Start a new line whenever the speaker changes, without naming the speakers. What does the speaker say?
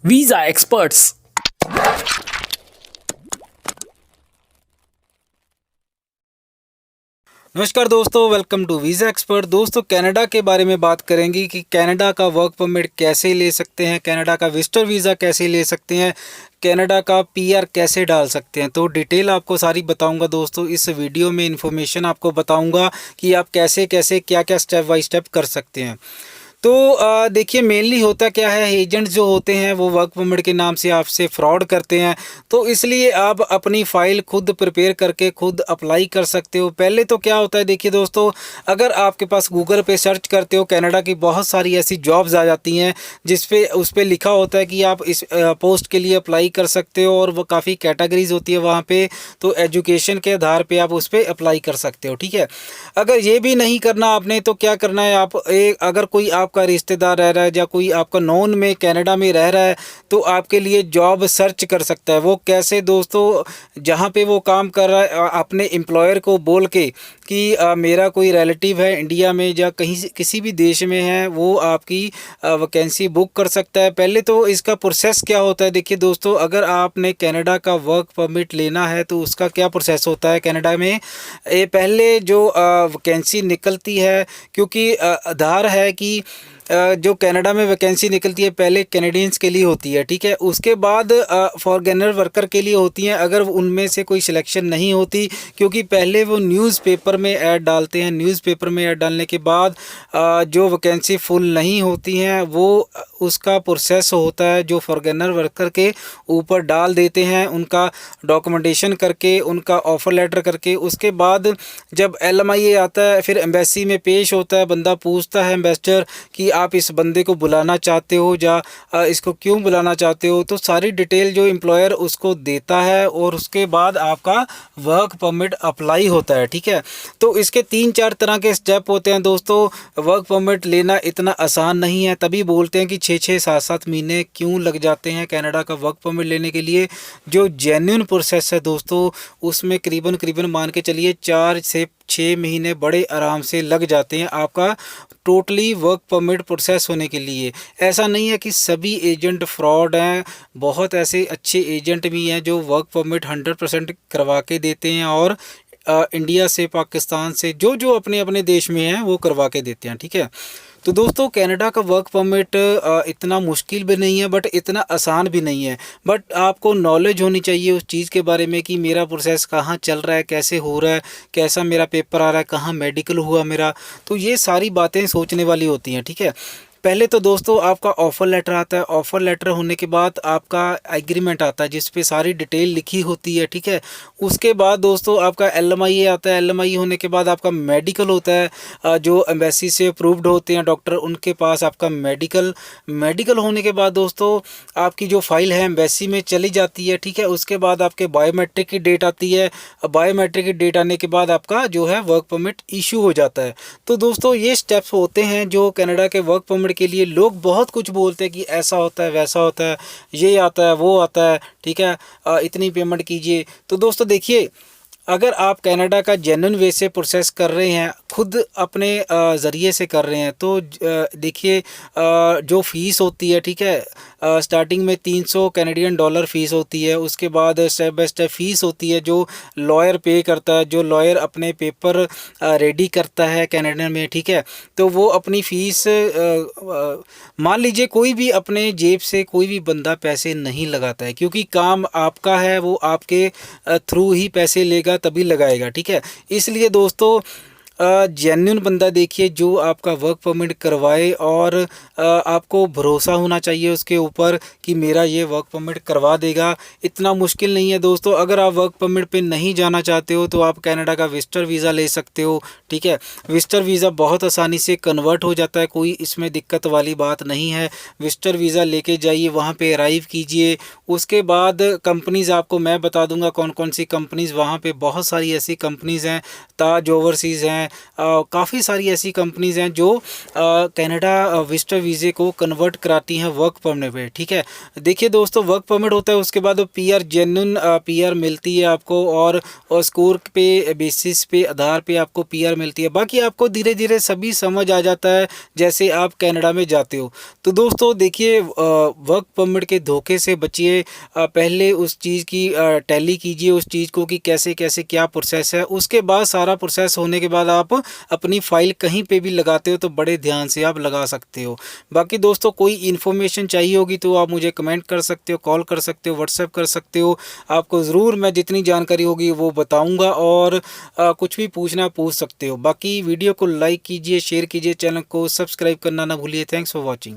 Visa experts.
नमस्कार दोस्तों, welcome to visa expert. दोस्तों, कनाडा के बारे में बात करेंगे कि कनाडा का वर्क परमिट कैसे ले सकते हैं, कनाडा का विजिटर वीज़ा कैसे ले सकते हैं, कनाडा का पीआर कैसे डाल सकते हैं। तो डिटेल आपको सारी बताऊंगा दोस्तों। इस वीडियो में इन्फॉर्मेशन आपको बताऊंगा कि आप कैसे कैसे क्या क्या स्टेप बाय स्टेप कर सकते हैं। तो देखिए, मेनली होता क्या है, एजेंट जो होते हैं वो वर्क परमिट के नाम से आपसे फ्रॉड करते हैं। तो इसलिए आप अपनी फ़ाइल खुद प्रिपेयर करके खुद अप्लाई कर सकते हो। पहले तो क्या होता है, देखिए दोस्तों, अगर आपके पास गूगल पे सर्च करते हो, कनाडा की बहुत सारी ऐसी जॉब्स आ जाती हैं जिस पे उस पे लिखा होता है कि आप इस पोस्ट के लिए अप्लाई कर सकते हो, और वो काफ़ी कैटेगरीज होती है वहाँ पे। तो एजुकेशन के आधार पे आप उस पर अप्लाई कर सकते हो, ठीक है। अगर ये भी नहीं करना आपने, तो क्या करना है, आप अगर कोई आपका रिश्तेदार रह रहा है या कोई आपका नॉन में कनाडा में रह रहा है, तो आपके लिए जॉब सर्च कर सकता है। वो कैसे दोस्तों, जहाँ पे वो काम कर रहा है, अपने एम्प्लॉयर को बोल के कि मेरा कोई रिलेटिव है इंडिया में या कहीं किसी भी देश में है, वो आपकी वैकेंसी बुक कर सकता है। पहले तो इसका प्रोसेस क्या होता है, देखिए दोस्तों, अगर आपने कनाडा का वर्क परमिट लेना है तो उसका क्या प्रोसेस होता है कनाडा में। ये पहले जो वैकेंसी निकलती है, क्योंकि आधार है कि जो कनाडा में वैकेंसी निकलती है पहले कैनेडियंस के लिए होती है, ठीक है। उसके बाद फॉरेनर वर्कर के लिए होती हैं, अगर उनमें से कोई सिलेक्शन नहीं होती, क्योंकि पहले वो न्यूज़पेपर में ऐड डालते हैं। न्यूज़पेपर में ऐड डालने के बाद जो वैकेंसी फुल नहीं होती हैं वो उसका प्रोसेस होता है, जो फॉरेनर वर्कर के ऊपर डाल देते हैं, उनका डॉक्यूमेंटेशन करके, उनका ऑफ़र लेटर करके। उसके बाद जब LMIA आता है, फिर एम्बेसी में पेश होता है, बंदा पूछता है एम्बेसडर कि आप इस बंदे को बुलाना चाहते हो या इसको क्यों बुलाना चाहते हो। तो सारी डिटेल जो एम्प्लॉयर उसको देता है, और उसके बाद आपका वर्क परमिट अप्लाई होता है, ठीक है। तो इसके 3-4 तरह के स्टेप होते हैं दोस्तों। वर्क परमिट लेना इतना आसान नहीं है, तभी बोलते हैं कि 6-6 7-7 महीने क्यों लग जाते हैं कनाडा का वर्क परमिट लेने के लिए। जो जेन्युइन प्रोसेस है दोस्तों, उसमें करीबन करीबन मान के चलिए 4 से 6 महीने बड़े आराम से लग जाते हैं आपका टोटली वर्क परमिट प्रोसेस होने के लिए। ऐसा नहीं है कि सभी एजेंट फ्रॉड हैं, बहुत ऐसे अच्छे एजेंट भी हैं जो वर्क परमिट 100% करवा के देते हैं, और इंडिया से, पाकिस्तान से, जो जो अपने अपने देश में हैं वो करवा के देते हैं, ठीक है। तो दोस्तों, कनाडा का वर्क परमिट इतना मुश्किल भी नहीं है, बट इतना आसान भी नहीं है। बट आपको नॉलेज होनी चाहिए उस चीज़ के बारे में कि मेरा प्रोसेस कहाँ चल रहा है, कैसे हो रहा है, कैसा मेरा पेपर आ रहा है, कहाँ मेडिकल हुआ मेरा। तो ये सारी बातें सोचने वाली होती हैं, ठीक है। पहले तो दोस्तों आपका ऑफ़र लेटर आता है। ऑफ़र लेटर होने के बाद आपका एग्रीमेंट आता है जिस पे सारी डिटेल लिखी होती है, ठीक है। उसके बाद दोस्तों आपका LMIA आता है। LMIA होने के बाद आपका मेडिकल होता है। जो एम्बेसी से अप्रूव्ड होते हैं डॉक्टर, उनके पास आपका मेडिकल मेडिकल होने के बाद दोस्तों आपकी जो फाइल है एम्बेसी में चली जाती है, ठीक है। उसके बाद आपके बायोमेट्रिक की डेट आती है। बायोमेट्रिक की डेट आने के बाद आपका जो है वर्क परमिट इशू हो जाता है। तो दोस्तों, ये स्टेप्स होते हैं जो कनाडा के वर्क परमिट के लिए। लोग बहुत कुछ बोलते हैं कि ऐसा होता है, वैसा होता है, ये आता है, वो आता है, ठीक है, इतनी पेमेंट कीजिए। तो दोस्तों देखिए, अगर आप कनाडा का जेन्युइन वे से प्रोसेस कर रहे हैं, खुद अपने ज़रिए से कर रहे हैं, तो देखिए, जो फ़ीस होती है, ठीक है, स्टार्टिंग में 300 कैनेडियन डॉलर फ़ीस होती है। उसके बाद स्टेप बाय स्टेप फ़ीस होती है जो लॉयर पे करता है, जो लॉयर अपने पेपर रेडी करता है कनाडा में, ठीक है। तो वो अपनी फ़ीस, मान लीजिए कोई भी अपने जेब से कोई भी बंदा पैसे नहीं लगाता है, क्योंकि काम आपका है, वो आपके थ्रू ही पैसे लेगा, तभी लगाएगा, ठीक है। इसलिए दोस्तों, जेन्युइन बंदा देखिए जो आपका वर्क परमिट करवाए, और आपको भरोसा होना चाहिए उसके ऊपर कि मेरा ये वर्क परमिट करवा देगा। इतना मुश्किल नहीं है दोस्तों। अगर आप वर्क परमिट पे नहीं जाना चाहते हो तो आप कनाडा का विजिटर वीज़ा ले सकते हो, ठीक है। विजिटर वीज़ा बहुत आसानी से कन्वर्ट हो जाता है, कोई इसमें दिक्कत वाली बात नहीं है। विजिटर वीज़ा लेके जाइए, वहाँ पे अराइव कीजिए। उसके बाद कंपनीज़ आपको मैं बता दूंगा कौन कौन सी कंपनीज़ वहाँ पे, बहुत सारी ऐसी कंपनीज़ हैं। ताज ओवरसीज़ हैं, काफ़ी सारी ऐसी कंपनीज़ हैं जो कनाडा विजिटर वीज़े को कन्वर्ट कराती हैं वर्क परमिट पे, ठीक है। देखिए दोस्तों, वर्क परमिट होता है, उसके बाद वो पीआर जेन्युइन पीआर मिलती है आपको, और स्कोर पे बेसिस पे आधार पे आपको पीआर मिलती है। बाकी आपको धीरे धीरे सभी समझ आ जाता है जैसे आप कनाडा में जाते हो। तो दोस्तों देखिए, वर्क परमिट के धोखे से बचिए। पहले उस चीज़ की टैली कीजिए उस चीज़ को कि कैसे कैसे क्या प्रोसेस है। उसके बाद सारा प्रोसेस होने के बाद आप अपनी फ़ाइल कहीं पे भी लगाते हो तो बड़े ध्यान से आप लगा सकते हो। बाकी दोस्तों, कोई इन्फॉर्मेशन चाहिए होगी तो आप मुझे कमेंट कर सकते हो, कॉल कर सकते हो, व्हाट्सएप कर सकते हो। आपको ज़रूर मैं जितनी जानकारी होगी वो बताऊंगा, और कुछ भी पूछना पूछ सकते हो। बाकी वीडियो को लाइक कीजिए, शेयर कीजिए, चैनल को सब्सक्राइब करना ना भूलिए। Thanks for watching.